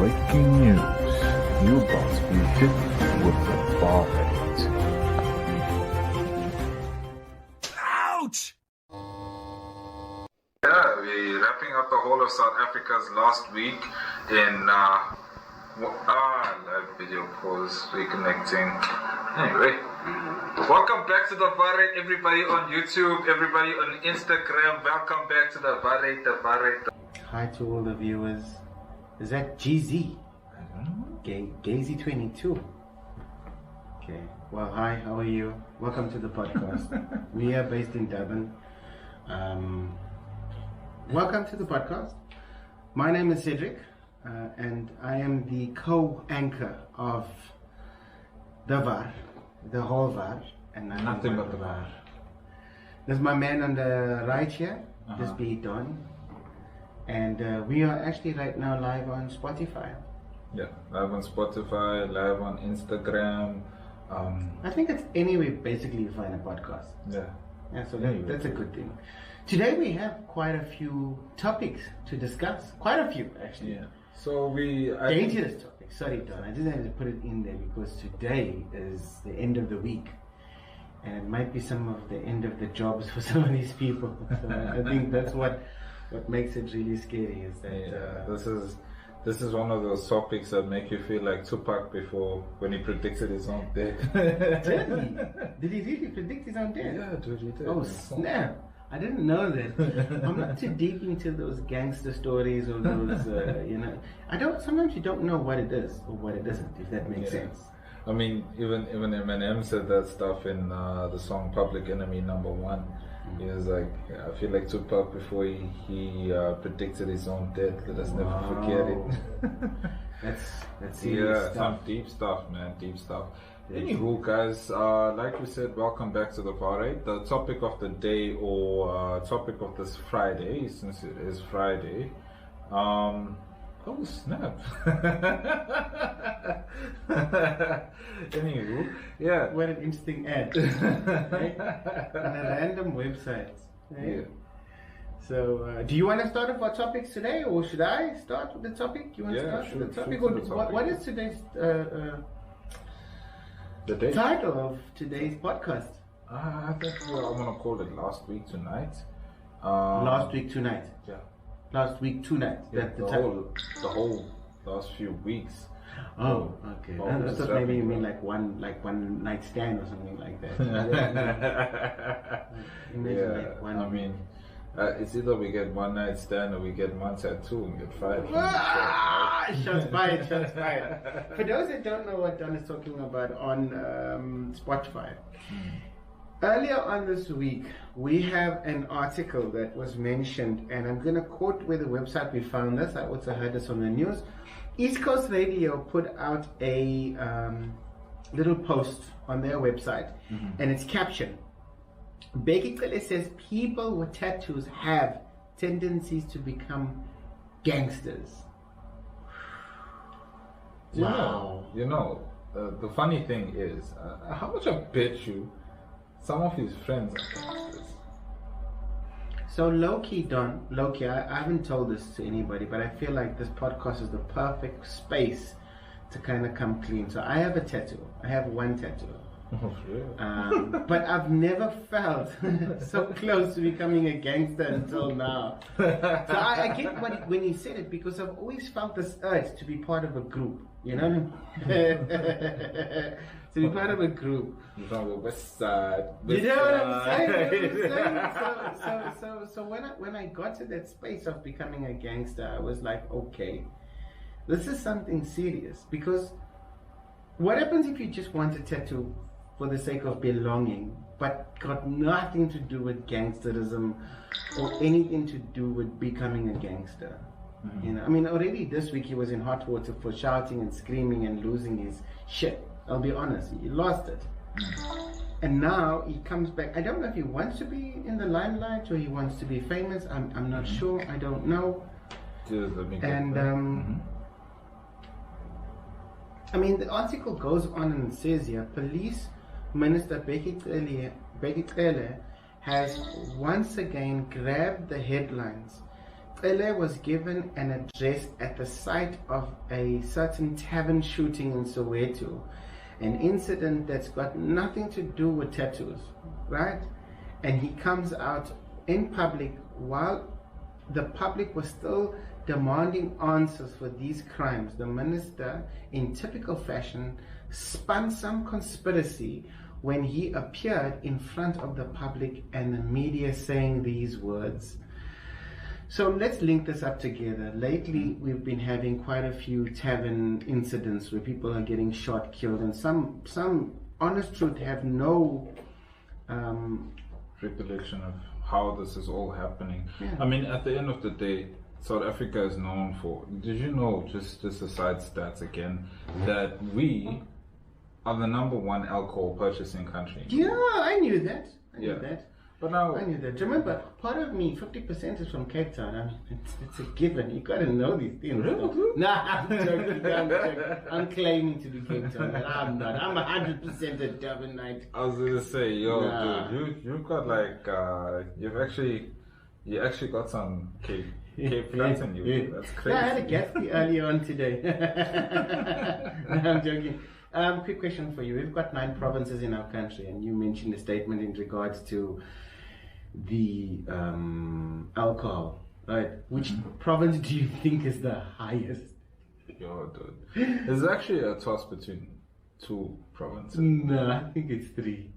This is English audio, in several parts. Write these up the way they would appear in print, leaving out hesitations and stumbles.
Breaking news. You about to be hit with the bar rate. Ouch! Yeah, we're wrapping up the whole of South Africa's last week in live video pause, reconnecting. Anyway, welcome back to the bar rate, everybody on YouTube, everybody on Instagram. Welcome back to the bar rate, the bar rate. Hi to all the viewers. Is that GZ? I don't know. Gazy22. Okay. Well, hi. How are you? Welcome to the podcast. We are based in Durban. Welcome to the podcast. My name is Cedric, and I am the co-anchor of the VAR, the whole VAR, and Nothing but the VAR. There's my man on the right here. This be Don. And we are actually right now live on Spotify. Yeah, live on Spotify, live on Instagram. I think it's anywhere basically you find a podcast. Yeah. Yeah, so that's a good thing. Today we have quite a few topics to discuss. Quite a few, actually. Yeah. So dangerous topics. Sorry, Don. I just had to put it in there because today is the end of the week. And it might be some of the end of the jobs for some of these people. So I think that's what makes it really scary is that this is one of those topics that make you feel like Tupac before when he predicted his own death. Did he really predict his own death? Yeah, dude, he did. Oh snap! I didn't know that. I'm not too deep into those gangster stories or those, Sometimes you don't know what it is or what it isn't, if that makes sense. I mean, even Eminem said that stuff in the song Public Enemy #1. He was like, I feel like Tupac before he predicted his own death. Let us never forget it. That's serious stuff. Some deep stuff, man, deep stuff. Anywho, guys, like we said, welcome back to the party. The topic of the day or topic of this Friday, since it is Friday, oh snap! Anywho, yeah. What an interesting ad, right? On a random website. Right? Yeah. So, do you want to start off our topics today, or should I start with the topic? You want to start with the topic? What is today's the title of today's podcast? I think I'm gonna call it Last Week Tonight. Last Week Tonight. Yeah. Last week tonight. Yeah, That's the title. The whole last few weeks. Oh, okay. I thought maybe you mean like one night stand or something like that. I mean, it's either we get one night stand or we get one tattoo and get fired. Shots fired, shots fired. For those that don't know what Don is talking about on Spotify, earlier on this week, we have an article that was mentioned, and I'm going to quote where the website we found this. I also heard this on the news. East Coast Radio put out a little post on their website, and it's captioned, Bheki Cele says people with tattoos have tendencies to become gangsters. The funny thing is, how much I bet you some of his friends are gangsters. So low-key, I haven't told this to anybody, but I feel like this podcast is the perfect space to kind of come clean. So I have a tattoo. I have one tattoo. Oh, really? But I've never felt so close to becoming a gangster until now. So I get when you said it, because I've always felt this urge to be part of a group. You know what I mean? To be part of a group. You're from the west side. You know what I'm saying? So when I got to that space of becoming a gangster, I was like, okay, this is something serious. Because what happens if you just want a tattoo for the sake of belonging, but got nothing to do with gangsterism or anything to do with becoming a gangster? You know, I mean, already this week he was in hot water for shouting and screaming and losing his shit. I'll be honest, he lost it. And now he comes back. I don't know if he wants to be in the limelight or he wants to be famous. I'm not sure. I don't know. And I mean, the article goes on and says here, Police Minister Bheki Cele has once again grabbed the headlines LA was given an address at the site of a certain tavern shooting in Soweto, an incident that's got nothing to do with tattoos, right? And he comes out in public while the public was still demanding answers for these crimes. The minister, in typical fashion, spun some conspiracy when he appeared in front of the public and the media saying these words. So let's link this up together. Lately, we've been having quite a few tavern incidents where people are getting shot, killed, and some honest truth have no recollection of how this is all happening. Yeah. I mean, at the end of the day, South Africa is known for, did you know, just a side stats again, that we are the #1 alcohol purchasing country? Yeah, I knew that. I knew that. But now, I knew that. Remember, part of me, 50% is from Cape Town. I mean, it's a given. You gotta know these things. Really? Nah, I'm joking. I'm joking. I'm claiming to be Cape Town, but I'm not. I'm 100% a Durbanite. I was gonna say, yo, Nah. dude, you've got like, you actually got some Cape flats in you. That's crazy. Yeah, I had a Gatsby earlier on today. No, I'm joking. Quick question for you. We've got 9 provinces in our country, and you mentioned a statement in regards to the alcohol, right? Which province do you think is the highest? Yo, dude. There's actually a toss between 2 provinces. No, I think it's 3.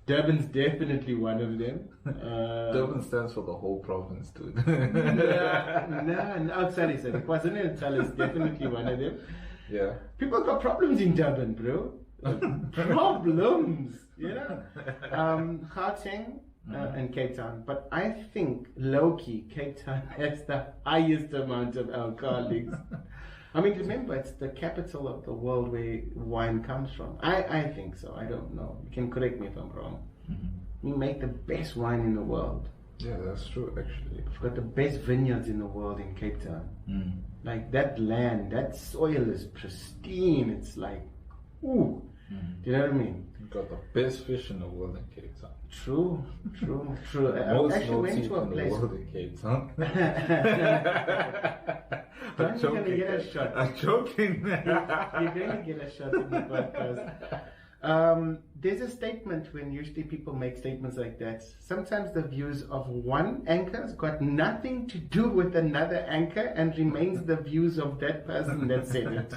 Durban's definitely one of them. Durban stands for the whole province, dude. No. Oh, sorry. KwaZulu-Natal is definitely one of them. Yeah. People got problems in Durban, bro. Problems, you know. Gauteng and Cape Town, but I think low-key Cape Town has the highest amount of alcoholics. I mean, remember, it's the capital of the world where wine comes from. I think so. I don't know. You can correct me if I'm wrong. We make the best wine in the world. Yeah, that's true, actually. We've got the best vineyards in the world in Cape Town. Like that land, that soil is pristine. It's like, ooh. Do you know what I mean? You've got the best fish in the world in Cape Town. True. Most I actually went naughty to a in place. the world in Cape Town. Don't you're gonna get a shot. I'm joking. You're gonna get a shot in the podcast. There's a statement when usually people make statements like that. Sometimes the views of one anchor has got nothing to do with another anchor and remains the views of that person that said it.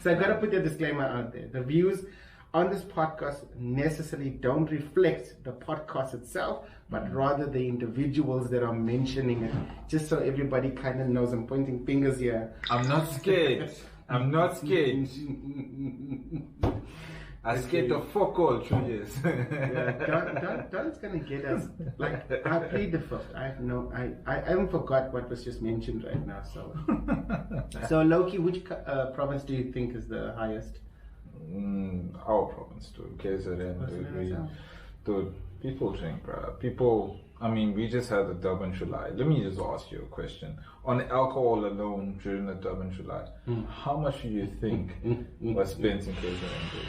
So I've got to put the disclaimer out there. The views on this podcast necessarily don't reflect the podcast itself, but rather the individuals that are mentioning it. Just so everybody kind of knows, I'm pointing fingers here. I'm not scared. I'm not scared. I scared of fuck all 2 years. Don's gonna get us. Like, I plead the fifth. I haven't forgot what was just mentioned right now. So Loki, which province do you think is the highest? Our province, dude. KZN, dude. People drink, bro. People. I mean, we just had the Durban July. Let me just ask you a question. On alcohol alone during the Durban July, how much do you think was spent in KZN?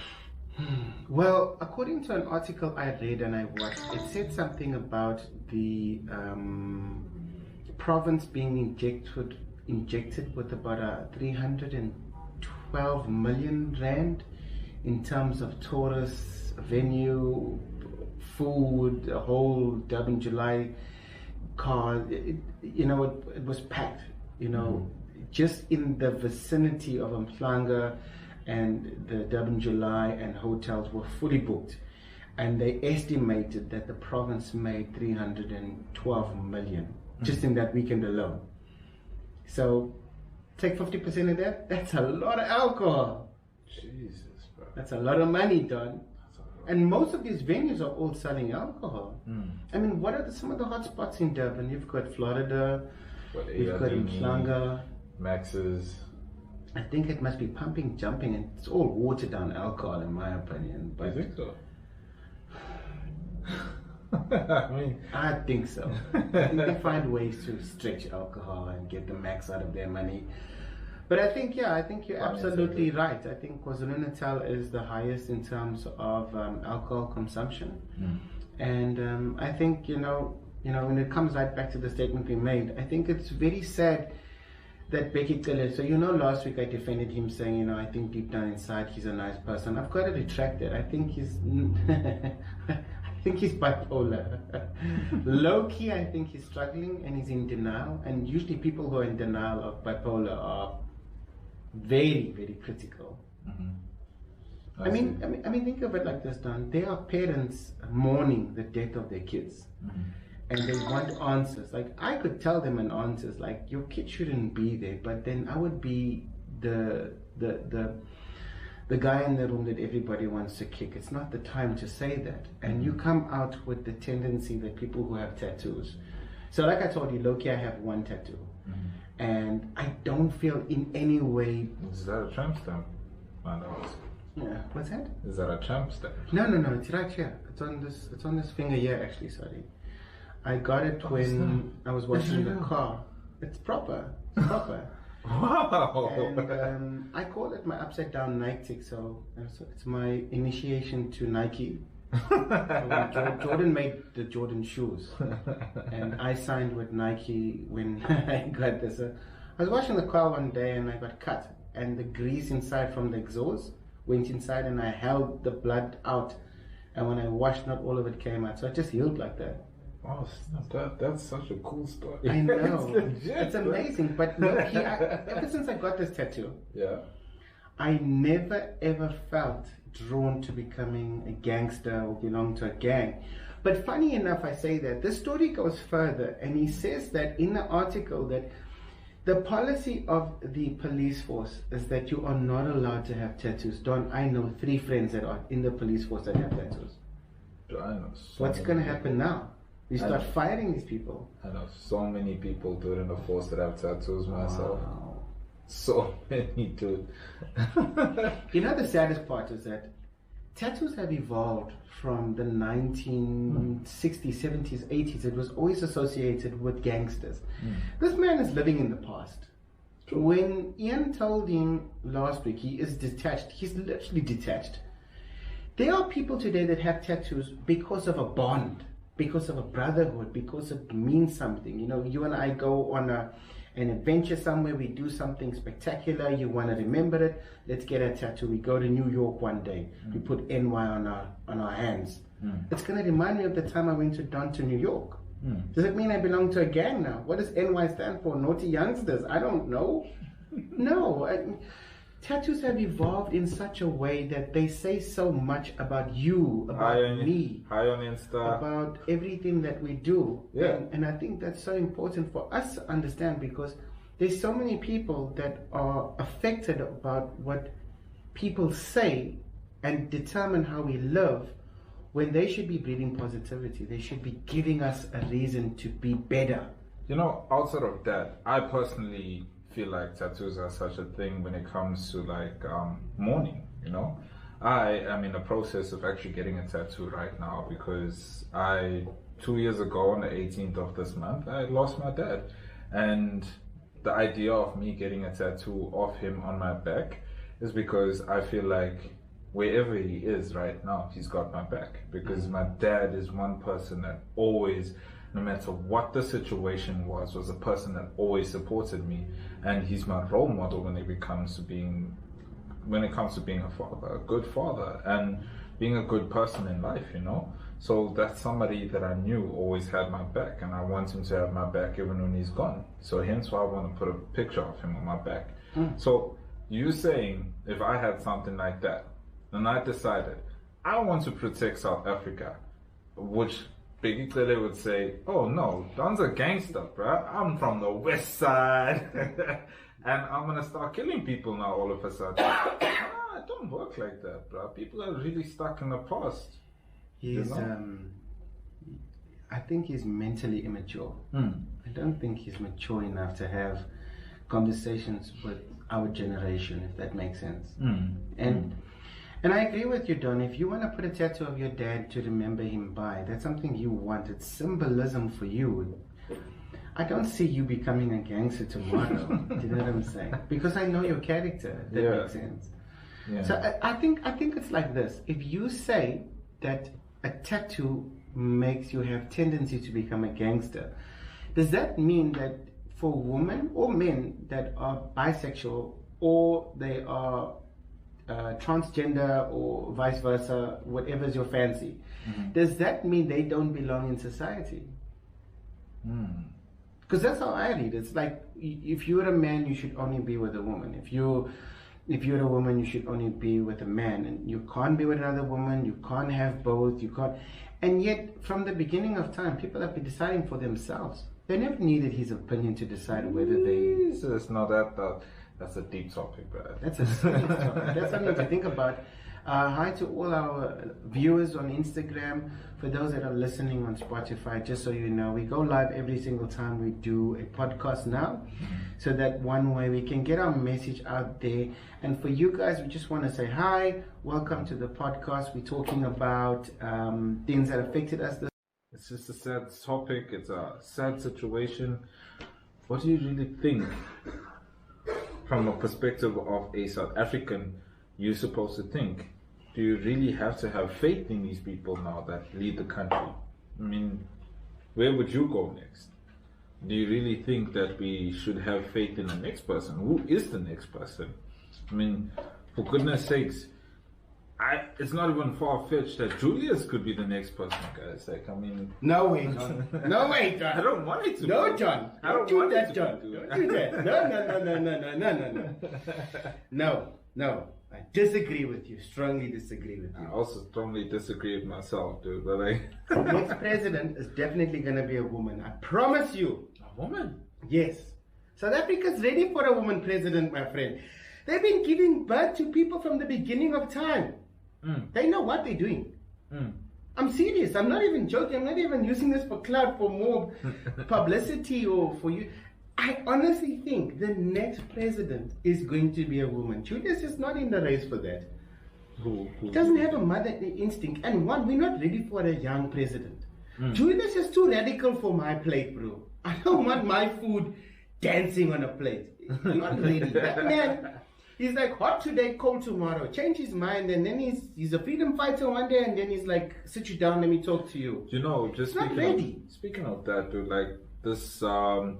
Well, according to an article I read and I watched, it said something about the province being injected with about 312 million rand in terms of tourists, venue, food, a whole Durban July car. It was packed. Just in the vicinity of Mhlanga and the Durban July and hotels were fully booked, and they estimated that the province made 312 million just in that weekend alone. So take 50% of that, that's a lot of alcohol. Jesus, bro. That's a lot of money, Don. And most of these venues are all selling alcohol. I mean, what are some of the hot spots in Durban? You've got Florida, you've got Mhlanga, Max's. I think it must be pumping, jumping, and it's all watered down alcohol, in my opinion. I think so. I think so. I think they find ways to stretch alcohol and get the max out of their money. But I think you're absolutely right. I think KwaZulu-Natal is the highest in terms of alcohol consumption. And I think, when it comes right back to the statement we made, I think it's very sad that Becky Cele, so last week I defended him saying, I think deep down inside he's a nice person. I've got to retract that. I think he's bipolar. Low key, I think he's struggling and he's in denial. And usually people who are in denial of bipolar are very, very critical. Mm-hmm. I mean, think of it like this, Don. There are parents mourning the death of their kids, and they want answers. Like, I could tell them an answers, like, your kid shouldn't be there, but then I would be the guy in the room that everybody wants to kick. It's not the time to say that. And you come out with the tendency that people who have tattoos. So, like I told you, low-key, I have one tattoo, and I don't feel in any way. Is that a tramp stamp? Yeah, what's that? Is that a tramp stamp? No, it's right here. It's on this finger here, actually. Sorry, I got it when I was washing the car. It's proper. Wow. And I call it my upside down Nike tick. So it's my initiation to Nike. So Jordan made the Jordan shoes, and I signed with Nike when I got this. I was washing the car one day and I got cut, and the grease inside from the exhaust went inside, and I held the blood out, and when I washed, not all of it came out, so it just healed like that. Oh, that's such a cool story. I know. It's amazing. But look, ever since I got this tattoo, yeah, I never ever felt drawn to becoming a gangster or belong to a gang. But funny enough, I say that this story goes further, and he says that in the article that the policy of the police force is that you are not allowed to have tattoos. Don, I know 3 friends that are in the police force that have tattoos. I know. What's going to happen now? You start firing these people. I know so many people, dude, in the force that have tattoos myself. Wow. So many, dude. The saddest part is that tattoos have evolved from the 1960s, 70s, 80s. It was always associated with gangsters. This man is living in the past. True. When Ian told him last week he is detached, he's literally detached. There are people today that have tattoos because of a bond, because of a brotherhood, because it means something. You and I go on an adventure somewhere, we do something spectacular, you want to remember it, let's get a tattoo. We go to New York one day, we put NY on our hands. It's going to remind me of the time I went to New York. Does it mean I belong to a gang now? What does NY stand for? Naughty youngsters? I don't know. No. Tattoos have evolved in such a way that they say so much about you, about me, about everything that we do. Yeah. And I think that's so important for us to understand, because there's so many people that are affected about what people say and determine how we live, when they should be breathing positivity. They should be giving us a reason to be better. Outside of that, I personally feel like tattoos are such a thing when it comes to mourning. I am in the process of actually getting a tattoo right now, because 2 years ago on the 18th of this month, I lost my dad, and the idea of me getting a tattoo of him on my back is because I feel like wherever he is right now, he's got my back, because my dad is one person that always, no matter what the situation was a person that always supported me, and he's my role model when it comes to being a father, a good father, and being a good person in life, So that's somebody that I knew always had my back, and I want him to have my back even when he's gone. So hence why I want to put a picture of him on my back. So you saying if I had something like that, and I decided I want to protect South Africa, which Biggie Cele would say, oh no, Don's a gangster, bruh. I'm from the west side. And I'm going to start killing people now all of a sudden. It don't work like that, bruh. People are really stuck in the past. I think he's mentally immature. I don't think he's mature enough to have conversations with our generation, if that makes sense. And I agree with you, Don. If you want to put a tattoo of your dad to remember him by, that's something you want. It's symbolism for you. I don't see you becoming a gangster tomorrow. Do you know what I'm saying? Because I know your character. That makes sense. Yeah. So I think it's like this. If you say that a tattoo makes you have tendency to become a gangster. Does that mean that for women or men that are bisexual or they are transgender or vice versa, whatever's your fancy, does that mean they don't belong in society? Because that's how I read it. It's like, if you're a man, you should only be with a woman. If you're a woman, you should only be with a man, and you can't be with another woman. You can't have both. You can't. And yet, from the beginning of time, people have been deciding for themselves. They never needed his opinion to decide whether they. Jesus, no, that's a deep topic, bro. That's a serious topic. That's something to think about. Hi to all our viewers on Instagram. For those that are listening on Spotify, just so you know, we go live every single time we do a podcast now, so that one way we can get our message out there. And for you guys, we just want to say hi, welcome to the podcast. We're talking about things that affected us. It's just a sad topic. It's a sad situation. What do you really think, from a perspective of a South African, you're supposed to think? Do you really have to have faith in these people now that lead the country? I mean, where would you go next? Do you really think that we should have faith in the next person? Who is the next person? I mean, for goodness sakes, it's not even far-fetched that Julius could be the next person, guys. Like, I mean... No way, John. No way, John. I don't want it to No, be. John. I don't do want that, it to John. be. Don't do that. No. No. I disagree with you. Strongly disagree with I you. also strongly disagree with myself, dude. But like... The next president is definitely going to be a woman. I promise you. A woman? Yes. South Africa's ready for a woman president, my friend. They've been giving birth to people from the beginning of time. They know what they're doing. I'm serious. I'm not even joking. I'm not even using this for clout, for more publicity or for you. I honestly think the next president is going to be a woman. Julius is not in the race for that. He doesn't have a motherly instinct. And one, we're not ready for a young president. Julius is too radical for my plate, bro. I don't want my food dancing on a plate. Not ready. That man, he's like hot today, cold tomorrow. Change his mind, and then he's a freedom fighter one day, and then he's like, sit you down, let me talk to you. You know, just not ready. Speaking of that, dude, like this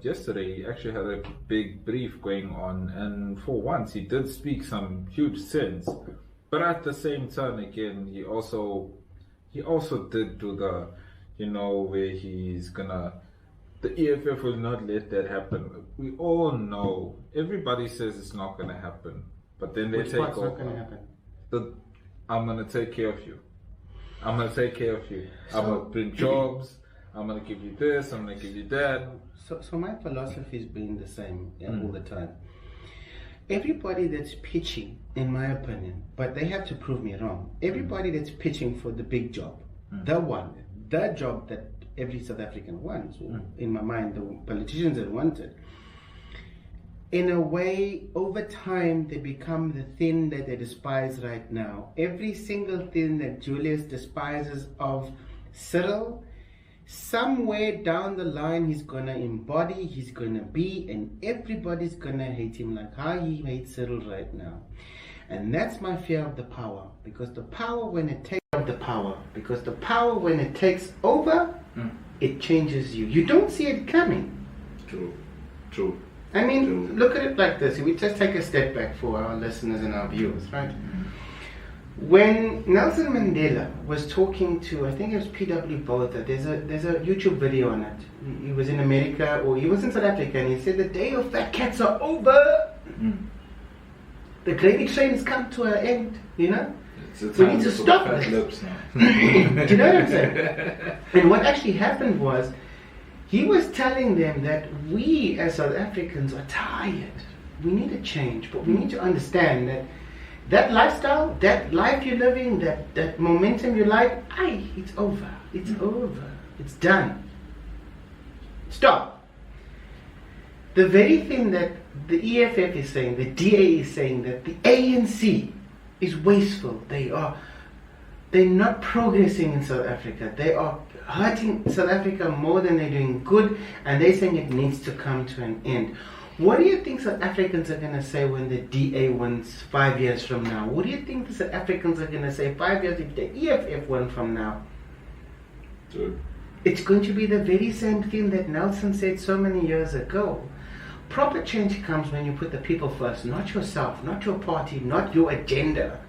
yesterday, he actually had a big brief going on, and for once, he did speak some huge sense. But at the same time, again, he also did do the, where he's gonna. The EFF will not let that happen. We all know. Everybody says it's not going to happen. But then they take over. What's not going to happen? I'm going to take care of you. I'm going to take care of you. I'm going to bring jobs. I'm going to give you this. I'm going to give you that. So my philosophy has been the same all the time. Everybody that's pitching, in my opinion, but they have to prove me wrong. Everybody that's pitching for the big job, the job that every South African wants, in my mind, the politicians that want it. In a way, over time, they become the thing that they despise right now. Every single thing that Julius despises of Cyril, somewhere down the line, he's going to embody, he's going to be, and everybody's going to hate him like how he hates Cyril right now. And that's my fear of the power, because the power when it takes over, it changes you. You don't see it coming. True. I mean, look at it like this. We just take a step back for our listeners and our viewers, right? When Nelson Mandela was talking to, I think it was P.W. Botha, there's a YouTube video on it. He was in America, or he was in South Africa, and he said, the day of fat cats are over. The gravy train has come to an end, We need to stop this. Do you know what I'm saying? And what actually happened was, he was telling them that we as South Africans are tired. We need a change, but we need to understand that lifestyle, that life you're living, that momentum you like, it's over. It's over. It's done. Stop. The very thing that the EFF is saying, the DA is saying, that the ANC is wasteful. They're not progressing in South Africa. They are hurting South Africa more than they're doing good, and they're saying it needs to come to an end. What do you think South Africans are going to say when the DA wins 5 years from now? What do you think the South Africans are going to say 5 years if the EFF win from now? Dude. It's going to be the very same thing that Nelson said so many years ago. Proper change comes when you put the people first, not yourself, not your party, not your agenda.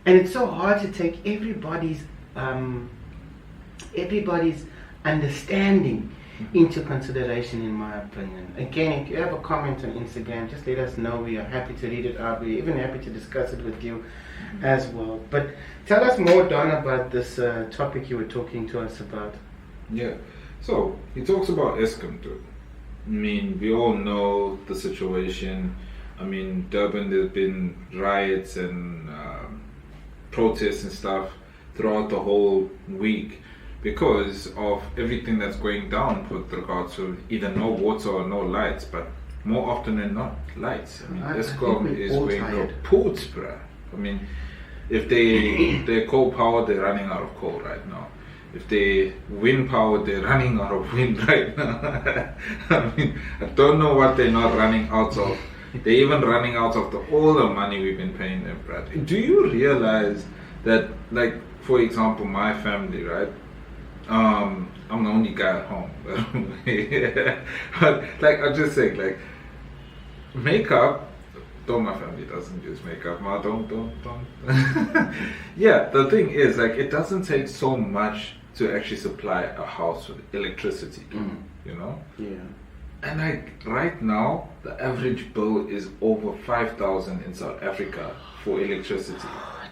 And it's so hard to take everybody's understanding into consideration, in my opinion. Again, if you have a comment on Instagram, just let us know. We are happy to read it out. We're even happy to discuss it with you as well. But tell us more, Don, about this topic you were talking to us about. Yeah. So, he talks about Eskom, dude. I mean, we all know the situation. I mean, Durban, there's been riots and protests and stuff throughout the whole week because of everything that's going down with regards to either no water or no lights, but more often than not, lights. I mean, Eskom is going kaput, bruh. I mean, if they're coal powered, they're running out of coal right now. If they wind powered, they're running out of wind right now. I mean, I don't know what they're not running out of. They're even running out of all the money we've been paying them, Brad. Do you realize that, like, for example, my family, right? I'm the only guy at home. But, like, I'm just saying, like, makeup, though my family doesn't use makeup, ma, don't. Yeah, the thing is, like, it doesn't take so much to actually supply a house with electricity, you know? Yeah. And like right now, the average bill is over 5,000 in South Africa for electricity.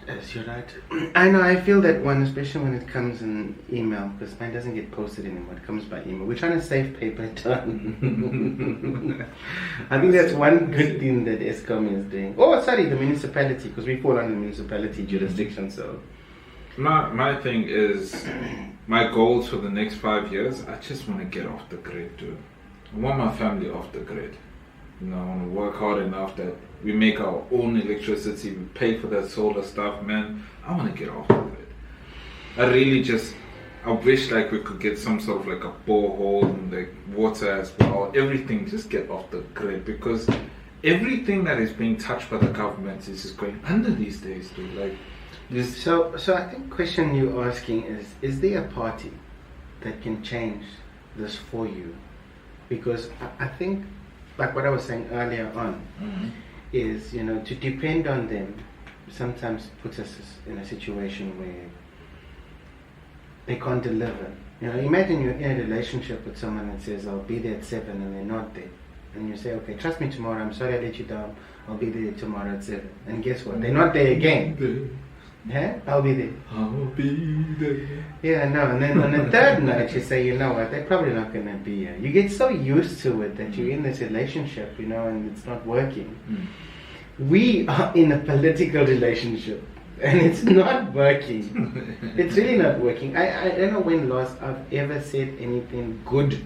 Yes, you're right. I know, I feel that one, especially when it comes in email, because mine doesn't get posted anymore, it comes by email. We're trying to save paper time. I think that's one good thing that Eskom is doing. Oh, sorry, the municipality, because we fall under municipality jurisdiction, so. My thing is, my goals for the next 5 years, I just want to get off the grid, dude. I want my family off the grid. You know, I want to work hard enough that we make our own electricity, we pay for that solar stuff, man. I want to get off the grid. I wish like we could get some sort of like a borehole and like water as well. Everything, just get off the grid, because everything that is being touched by the government is just going under these days, dude. Like, this. So I think the question you're asking is there a party that can change this for you? Because I think, like what I was saying earlier on, is, you know, to depend on them sometimes puts us in a situation where they can't deliver. You know, imagine you're in a relationship with someone that says, I'll be there at 7, and they're not there. And you say, okay, trust me tomorrow, I'm sorry I let you down, I'll be there tomorrow at 7. And guess what? They're not there again. Yeah, I'll be there. I'll be there. Yeah, no, and then on the third night you say, you know what, they're probably not going to be here. You get so used to it that you're in this relationship, you know, and it's not working. We are in a political relationship and it's not working. It's really not working. I don't know when last I've ever said anything good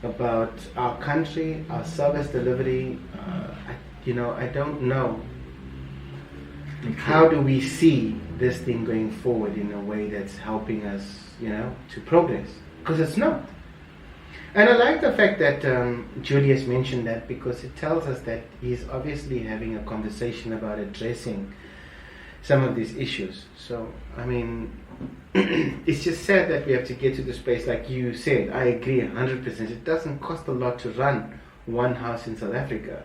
about our country, our service delivery. I don't know. How do we see this thing going forward in a way that's helping us, you know, to progress? Because it's not. And I like the fact that Julius mentioned that, because it tells us that he's obviously having a conversation about addressing some of these issues. So, I mean, it's just sad that we have to get to the space, like you said. I agree 100%. It doesn't cost a lot to run one house in South Africa.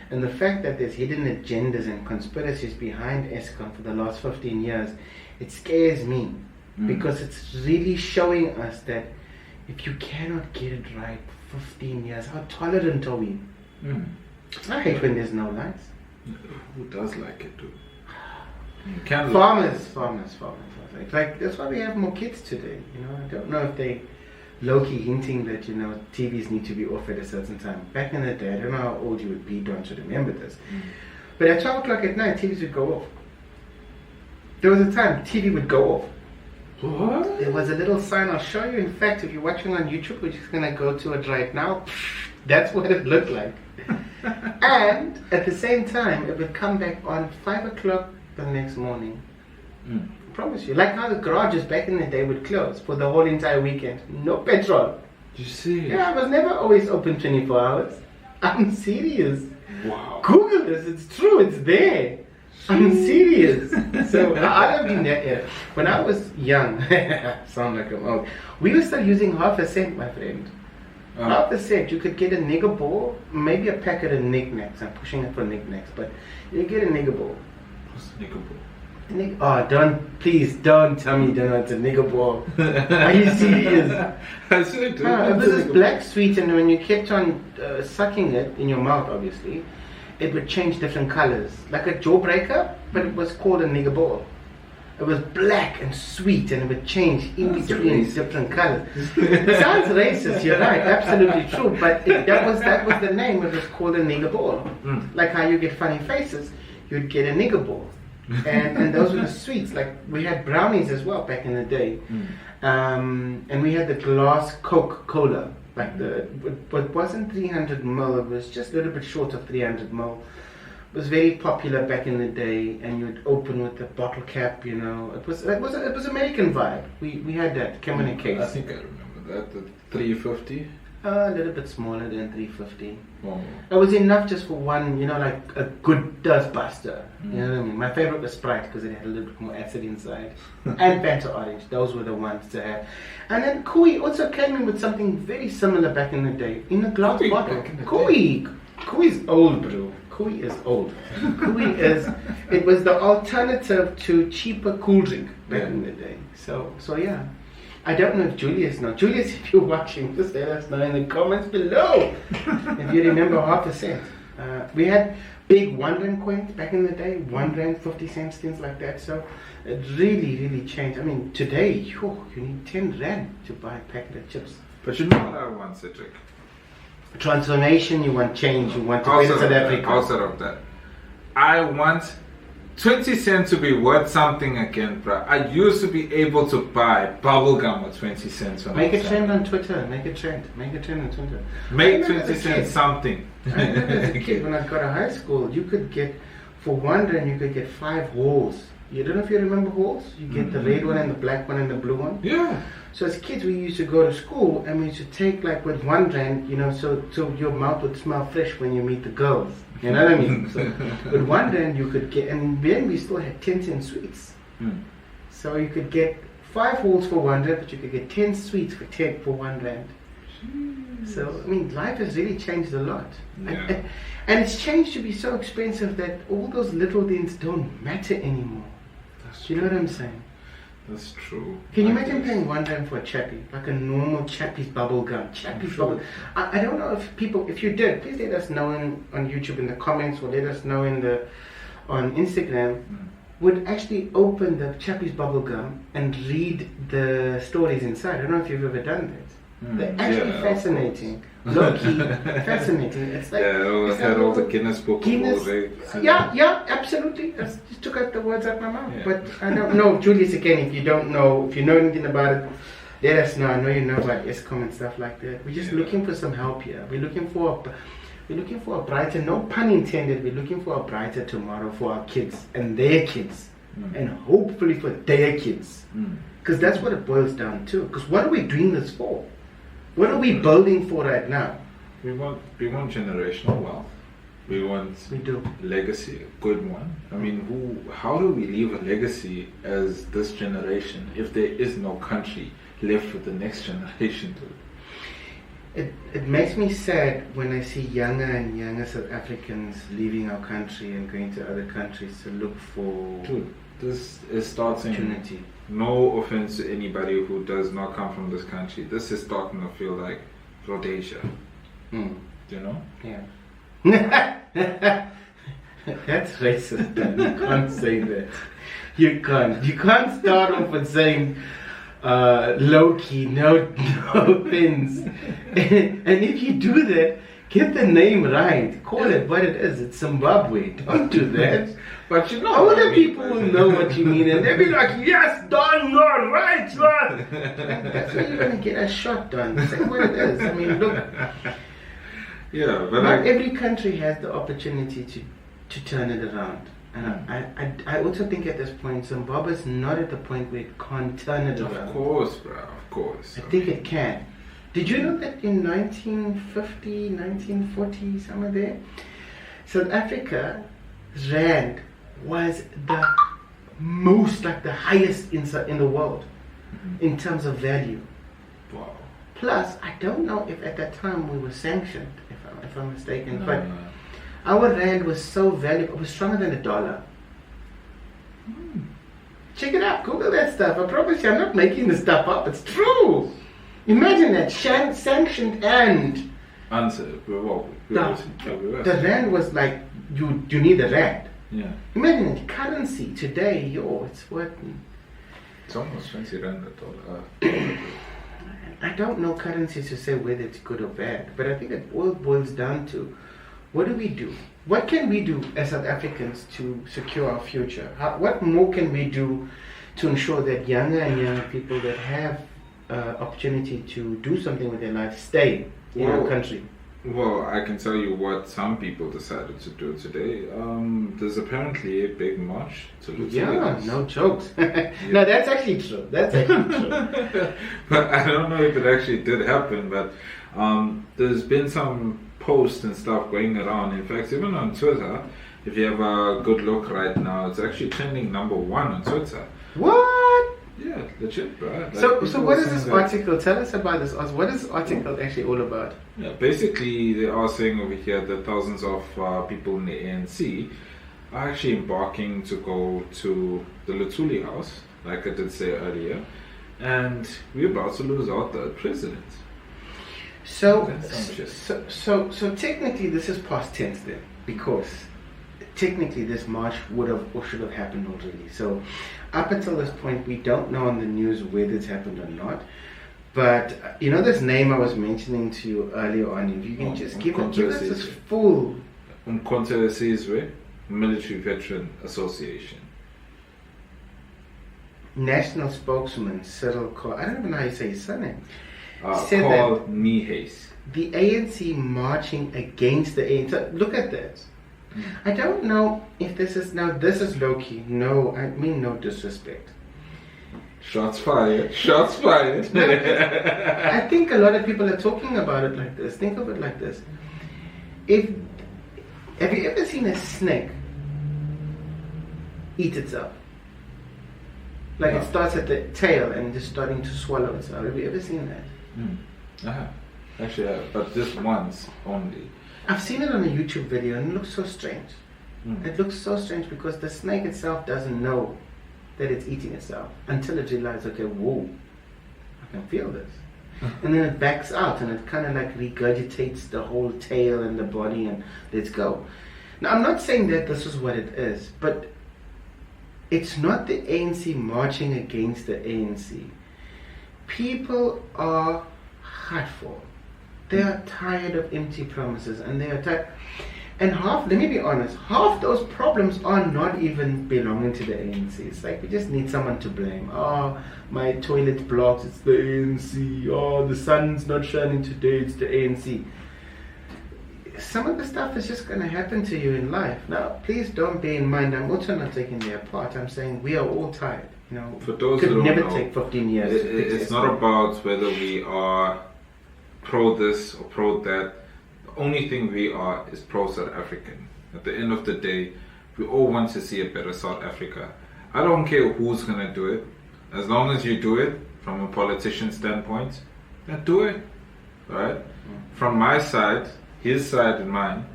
And the fact that there's hidden agendas and conspiracies behind Eskom for the last 15 years, it scares me, because it's really showing us that if you cannot get it right for 15 years, how tolerant are we? I hate when there's no lights. Who does like it, dude? Farmers. Like, that's why we have more kids today. You know, I don't know if they low-key hinting that, you know, TVs need to be off at a certain time. Back in the day, I don't know how old you would be, don't you remember this? But at 12 o'clock at night, TVs would go off. There was a time TV would go off. What? There was a little sign, I'll show you. In fact, if you're watching on YouTube, we're just going to go to it right now. That's what it looked like. And at the same time, it would come back on 5 o'clock the next morning. I promise you. Like how the garages back in the day would close for the whole entire weekend. No petrol. You see? Yeah, I was never always open 24 hours. I'm serious. Wow. Google this, it's true, it's there. I'm serious. So I lived in that era. When I was young, sound like I'm old, we were still using half a cent, my friend. Half a cent. You could get a nigger ball, maybe a packet of knickknacks. I'm pushing it for knickknacks, but you get a nigger ball. What's the nigger ball? Please don't tell me you don't know it's a nigger ball. Are you serious? I said It was this black sweet, and when you kept on sucking it in your mouth, obviously, it would change different colors, like a jawbreaker, but it was called a nigger ball. It was black and sweet, and it would change in between different colors. It sounds racist, you're right, absolutely true, but that was the name. It was called a nigger ball. Like how you get funny faces, you'd get a nigger ball. And those were the sweets. Like we had brownies as well back in the day, and we had the glass Coca-Cola. Like it wasn't 300 ml. It was just a little bit short of 300 ml. It was very popular back in the day, and you'd open with the bottle cap. You know, it was American vibe. We had that came in a case. I think I remember that. The 350. A little bit smaller than 350. Oh. It was enough just for one, like a good dustbuster. You know what I mean? My favorite was Sprite because it had a little bit more acid inside. And Fanta Orange. Those were the ones to have. And then Kui also came in with something very similar back in the day. In a glass bottle. Kui is old, bro. Kui is old. It was the alternative to cheaper cool drink back in the day. So yeah. I don't know if Julius knows. Julius, if you're watching, just let us know in the comments below if you remember half a cent. We had big 1 rand coins back in the day, 1 rand, 50 cents, things like that. So it really, really changed. I mean, today, you need 10 rand to buy a packet of chips. But you know what I want, Cedric? Transformation, you want change, you want to go to South Africa. Outside of that, I want 20 cents to be worth something again, bro. I used to be able to buy bubblegum with 20 cents. Make a trend on Twitter. Make a trend on Twitter. Make 20 cents something. I remember as a kid when I got to high school, you could get, for 1 rand, you could get 5 halls. You don't know if you remember halls? You get the red one and the black one and the blue one. Yeah. So as kids, we used to go to school and we used to take like with 1 rand, so your mouth would smell fresh when you meet the girls. You know what I mean? So with 1 rand you could get, and then we still had 10 cent sweets. So you could get 5 halls for 1 rand, but you could get 10 sweets for 1 rand. So I mean, life has really changed a lot. Yeah. And it's changed to be so expensive that all those little things don't matter anymore. Do you know what I'm saying? That's true. Can you imagine paying 1 rand for a chappy? Like a normal chappy's bubble gum. I don't know if you did, please let us know on YouTube in the comments, or let us know on Instagram. Would actually open the chappy's bubble gum and read the stories inside. I don't know if you've ever done that. They're actually fascinating. Low-key fascinating. It's like, had all the Guinness Book of World Records. Yeah, absolutely. I just took out the words out of my mouth. But I don't know, Julius, again, if you know anything about it, let us know. I know you know about ESCOM and stuff like that. We're just looking for some help here. We're looking for a brighter, no pun intended, we're looking for a brighter tomorrow for our kids and their kids. And hopefully for their kids. Because that's what it boils down to. Because what are we doing this for? What are we building for right now? We want generational wealth. We do legacy, a good one. I mean, how do we leave a legacy as this generation if there is no country left for the next generation to? It makes me sad when I see younger and younger South Africans leaving our country and going to other countries to look for this is starting opportunity. No offense to anybody who does not come from this country. This is starting to feel like Rhodesia. You know? Yeah. That's racist. You can't say that. You can't start off with saying low-key, no offense. And if you do that, get the name right. Call it what it is. It's Zimbabwe. Don't do that. But you know, other people will know what you mean, and they'll be like, "Yes, Don, you're right, Don." That's why you're gonna get a shot, Don. Say what it is. I mean, look. Yeah, but not every country has the opportunity to turn it around. I also think at this point, Zimbabwe's not at the point where it can't turn it around. Of course, bro. Of course. I think it can. Did you know that in 1950, 1940, somewhere there, South Africa's rand was the most, like the highest in the world in terms of value. Wow. Plus, I don't know if at that time we were sanctioned, if I'm mistaken, No, but no. our rand was so valuable, it was stronger than the dollar. Check it out, Google that stuff. I promise you, I'm not making this stuff up, it's true. Imagine that, sanctioned and Answer. Well, we were. the rand was like, you need a rand. Yeah. Imagine it, currency today, it's worth. It's almost 20 rand a dollar. I don't know currencies to say whether it's good or bad, but I think it all boils down to what do we do? What can we do as South Africans to secure our future? What more can we do to ensure that younger and younger people that have opportunity to do something with their life stay in our country? Well, I can tell you what some people decided to do today. There's apparently a big march to Lutulias. Yeah, no jokes. No, that's actually true. That's actually true. But I don't know if it actually did happen, but there's been some posts and stuff going around. In fact, even on Twitter, if you have a good look right now, it's actually trending number 1 on Twitter. What? Yeah, legit, bro. Like, So what is this article? Tell us about this. What is this article actually all about? Yeah, basically they are saying over here that thousands of people in the ANC are actually embarking to go to the Lutuli house, like I did say earlier, and we're about to lose our third president. So technically this is past tense then, because technically this march would have or should have happened already. So up until this point we don't know on the news whether it's happened or not. But you know this name I was mentioning to you earlier on, if you can just give us this full Umkhonto Sizwe Military Veteran Association. National spokesman Cyril I don't even know how you say his surname. Said Carl that Niehays. the ANC marching against the ANC. So look at that. I don't know if this is low-key. No, I mean no disrespect. Shots fired. Shots fired. I think a lot of people are talking about it like this. Think of it like this. Have you ever seen a snake eat itself? Like No. it starts at the tail and just starting to swallow itself. Have you ever seen that? Actually, but just once only. I've seen it on a YouTube video and it looks so strange. It looks so strange because the snake itself doesn't know that it's eating itself until it realizes, okay, whoa, I can feel this. And then it backs out and it kind of like regurgitates the whole tail and the body and lets go. Now, I'm not saying that this is what it is, but it's not the ANC marching against the ANC. People are hurtful. They are tired of empty promises and they are tired. And let me be honest, half those problems are not even belonging to the ANC. It's like we just need someone to blame. Oh, my toilet blocks, it's the ANC. Oh, the sun's not shining today, it's the ANC. Some of the stuff is just going to happen to you in life. Now, please don't bear in mind, I'm also not taking their part. I'm saying we are all tired. You know, For those could who don't never know, take 15 years to fix it's this. not about whether we are pro this or pro that. The only thing we are is pro South African. At the end of the day, we all want to see a better South Africa. I don't care who's going to do it. As long as you do it from a politician standpoint, then do it. Right? From my side, his side and mine,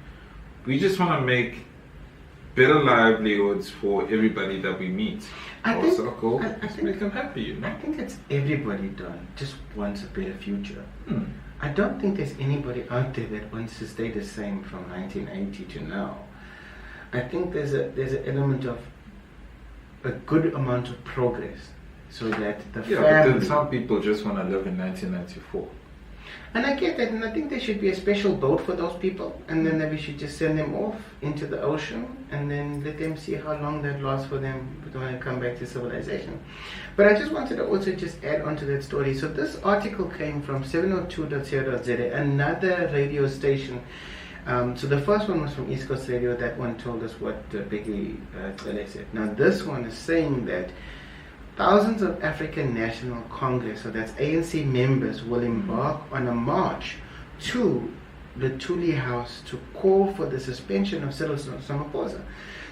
we just want to make better livelihoods for everybody that we meet. I think make them happy, you know? I think it's everybody just wants a better future. I don't think there's anybody out there that wants to stay the same from 1980 to now. I think there's an element of a good amount of progress, so that the Yeah, family. but then some people just want to live in 1994. And I get that, and I think there should be a special boat for those people, and then we should just send them off into the ocean, and then let them see how long that lasts for them when they come back to civilization. But I just wanted to also just add on to that story. So this article came from 702.co.za, another radio station. So the first one was from East Coast Radio. That one told us what Biggie said. Now this one is saying that thousands of African National Congress, so that's ANC members, will embark on a march to the Thuli House to call for the suspension of Cyril Ramaphosa.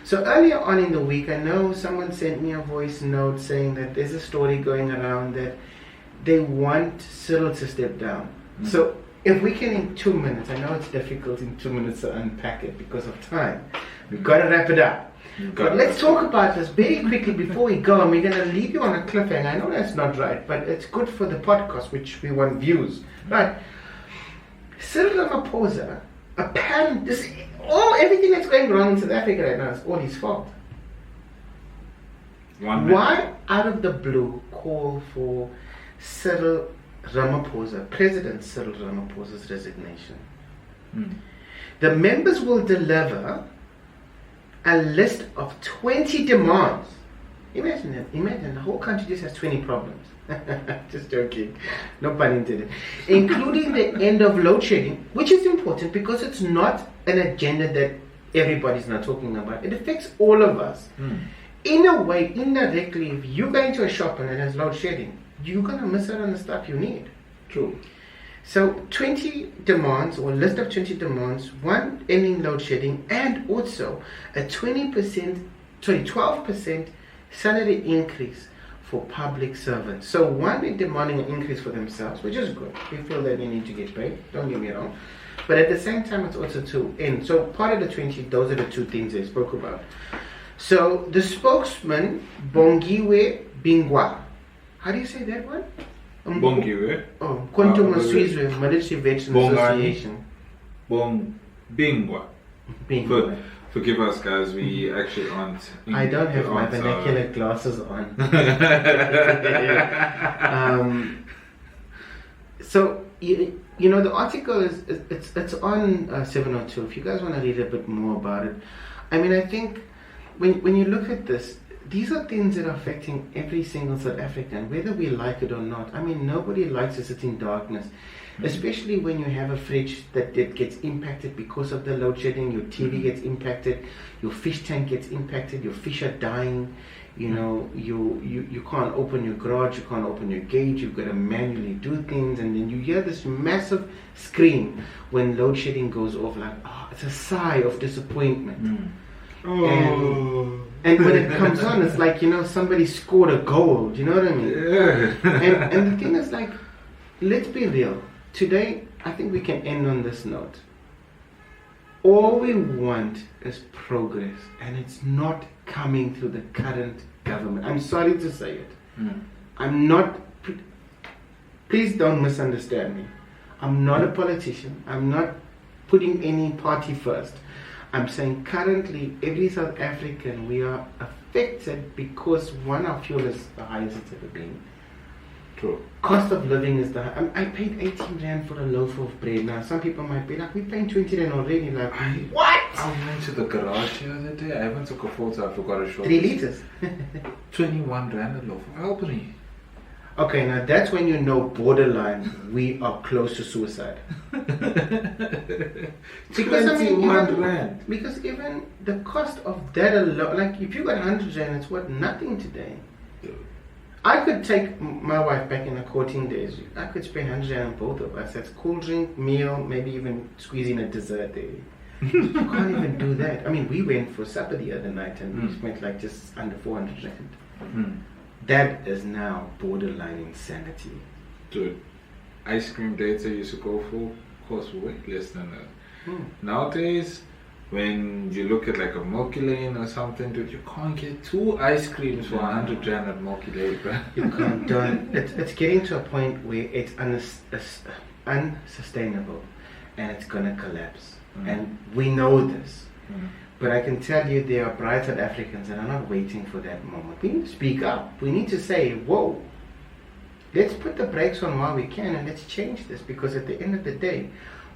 So earlier on in the week, I know someone sent me a voice note saying that there's a story going around that they want Cyril to step down. So if we can in 2 minutes, I know it's difficult in 2 minutes to unpack it because of time. We've got to wrap it up. But let's talk about this very quickly before we go, and we're going to leave you on a cliffhanger. I know that's not right, but it's good for the podcast, which we want views. Right? Cyril Ramaphosa, apparently, everything that's going wrong in South Africa right now is all his fault. Why, out of the blue, call for Cyril Ramaphosa, President Cyril Ramaphosa's resignation? The members will deliver a list of 20 demands. Imagine that. Imagine the whole country just has 20 problems. Just joking. No pun intended. Including the end of load shedding, which is important because it's not an agenda that everybody's not talking about. It affects all of us. In a way, indirectly, if you go into a shop and it has load shedding, you're going to miss out on the stuff you need. True. So 20 demands, or a list of 20 demands, one ending load shedding, and also a 12% salary increase for public servants. So one, they're demanding an increase for themselves, which is good. They feel that they need to get paid, don't get me wrong. But at the same time, it's also to end. So part of the 20, those are the two things they spoke about. So the spokesman, Bongiwe Bingwa, how do you say that one? Bongiwe. Oh, Quantum Swizwe Military Veterans Association. Bingwa. Bingwa. Forgive us, guys. We actually aren't. I don't have my vernacular glasses on. So you know the article is it's on 702. If you guys want to read a bit more about it, I mean, I think when you look at this, these are things that are affecting every single South African, whether we like it or not. I mean, nobody likes to sit in darkness, especially when you have a fridge that gets impacted because of the load shedding. Your TV gets impacted, your fish tank gets impacted, your fish are dying. You know, you can't open your garage, you can't open your gate, you've got to manually do things, and then you hear this massive scream when load shedding goes off, like, oh, it's a sigh of disappointment. And when it comes on, it's like, you know, somebody scored a goal. Do you know what I mean? And the thing is, like, let's be real. Today, I think we can end on this note. All we want is progress, and it's not coming through the current government. I'm sorry to say it. I'm not, please don't misunderstand me. I'm not a politician. I'm not putting any party first. I'm saying currently, every South African, we are affected because one, our fuel is the highest it's ever been. True. Cost of living is the I paid 18 rand for a loaf of bread. Now, some people might be like, we're paying 20 rand already. Like, what? I went to the garage the other day. I even took a photo. I forgot to show 3 liters. 21 rand a loaf of Albany. Okay, now that's when you know borderline, we are close to suicide. Because I mean, even the cost of that alone, like if you got 100 rand, it's worth nothing today. I could take my wife back in the courting days. I could spend 100 rand on both of us. That's cool drink, meal, maybe even squeezing a dessert there. You can't even do that. I mean, we went for supper the other night and we spent like just under 400 rand. That is now borderline insanity. Dude, ice cream dates I used to go for cost way less than that. Nowadays, when you look at like a Milky Lane or something, dude, you can't get 2 ice creams for 100 rand at Milky Lane, bro. You can't do it. It's getting to a point where it's unsustainable and it's gonna collapse. And we know this. But I can tell you there are bright South Africans that are not waiting for that moment. We need to speak up. We need to say, whoa, let's put the brakes on while we can and let's change this, because at the end of the day,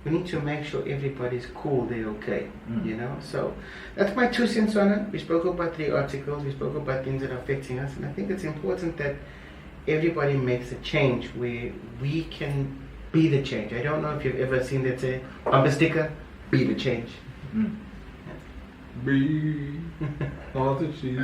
we need to make sure everybody's cool, they're okay, you know? So that's my 2 cents on it. We spoke about 3 articles, we spoke about things that are affecting us, and I think it's important that everybody makes a change where we can be the change. I don't know if you've ever seen that say, bumper sticker, be the change. Be all the sheep.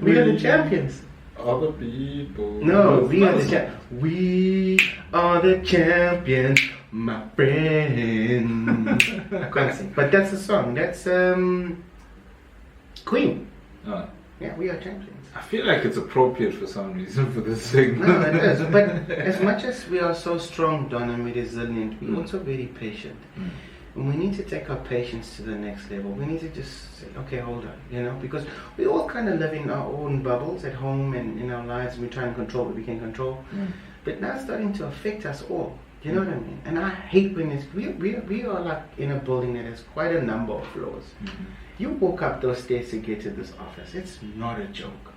We are the champions. Other people. No, we are the champions. We are the champions. My friend. I can't sing. But that's the song. That's Queen. Oh. Yeah, we are champions. I feel like it's appropriate for some reason for this segment. No, it is. But as much as we are so strong, Don, and we're resilient, we're also very patient. And we need to take our patience to the next level. We need to just say, okay, hold on, you know, because we all kind of live in our own bubbles at home and in our lives. We try and control what we can control. But now it's starting to affect us all. Do you know what I mean? And I hate when it's, we are like in a building that has quite a number of floors. You walk up those stairs to get to this office. It's not a joke.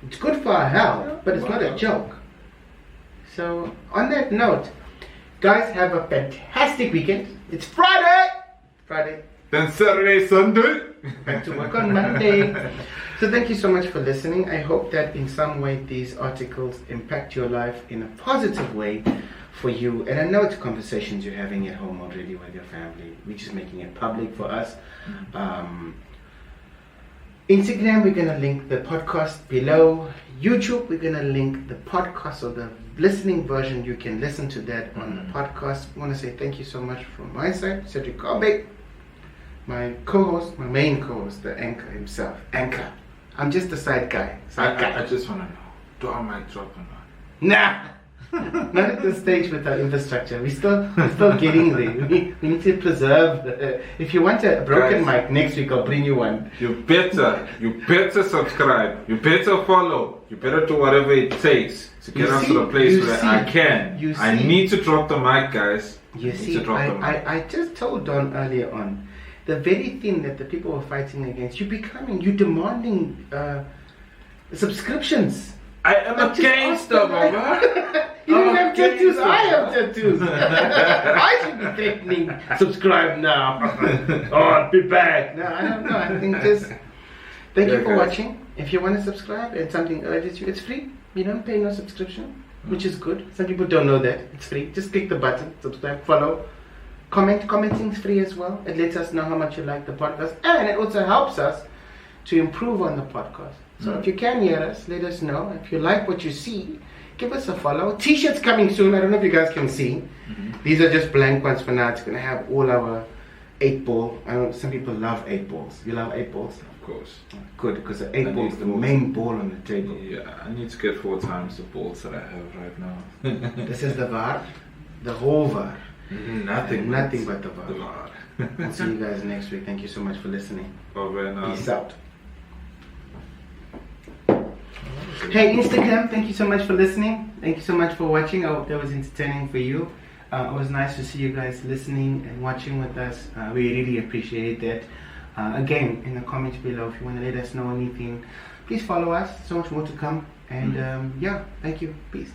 It's good for our health, but it's not a joke. So, on that note, guys, have a fantastic weekend. It's Friday. Then Saturday, Sunday. Back to work on Monday. So thank you so much for listening. I hope that in some way these articles impact your life in a positive way for you. And I know it's conversations you're having at home already with your family. We're just making it public for us. Instagram, we're going to link the podcast below. YouTube, we're going to link the podcast or the listening version. You can listen to that on the podcast. I want to say thank you so much from my side, Cedric Kobe, my co-host, my main co-host, the anchor himself. Anchor. I'm just the side guy. I just want to know, do I mic drop or not? Nah. Not at this stage with our infrastructure. We're still getting there. We need to preserve. If you want a broken mic, next week I'll bring you one. You better subscribe. You better follow. You better do whatever it takes to get us to the place where I can. I need to drop the mic, guys. You see, I just told Don earlier on, the very thing that the people are fighting against, you're demanding subscriptions. I am against them, Baba. You don't have tattoos, I have tattoos. I should be threatening, subscribe now. Oh, I'll be back. No, I don't know. I think just thank you for watching. If you want to subscribe and something urges you, it's free. You don't pay no subscription, which is good. Some people don't know that. It's free. Just click the button, subscribe, follow. Commenting is free as well. It lets us know how much you like the podcast. And it also helps us to improve on the podcast. So if you can hear us, let us know. If you like what you see, give us a follow. T-shirts coming soon. I don't know if you guys can see. These are just blank ones for now. It's going to have all our 8-ball. I know some people love 8 balls. You love 8 balls? Of course. Good, because the 8 ball is the main ball on the table. Yeah, I need to get 4 times the balls that I have right now. This is the VAR. The whole VAR. Nothing but the VAR. I'll see you guys next week. Thank you so much for listening. Peace out. Hey Instagram, thank you so much for listening. Thank you so much for watching. I hope that was entertaining for you. It was nice to see you guys listening and watching with us. We really appreciate that. Again, in the comments below, if you want to let us know anything, please follow us. So much more to come. And yeah, thank you. Peace.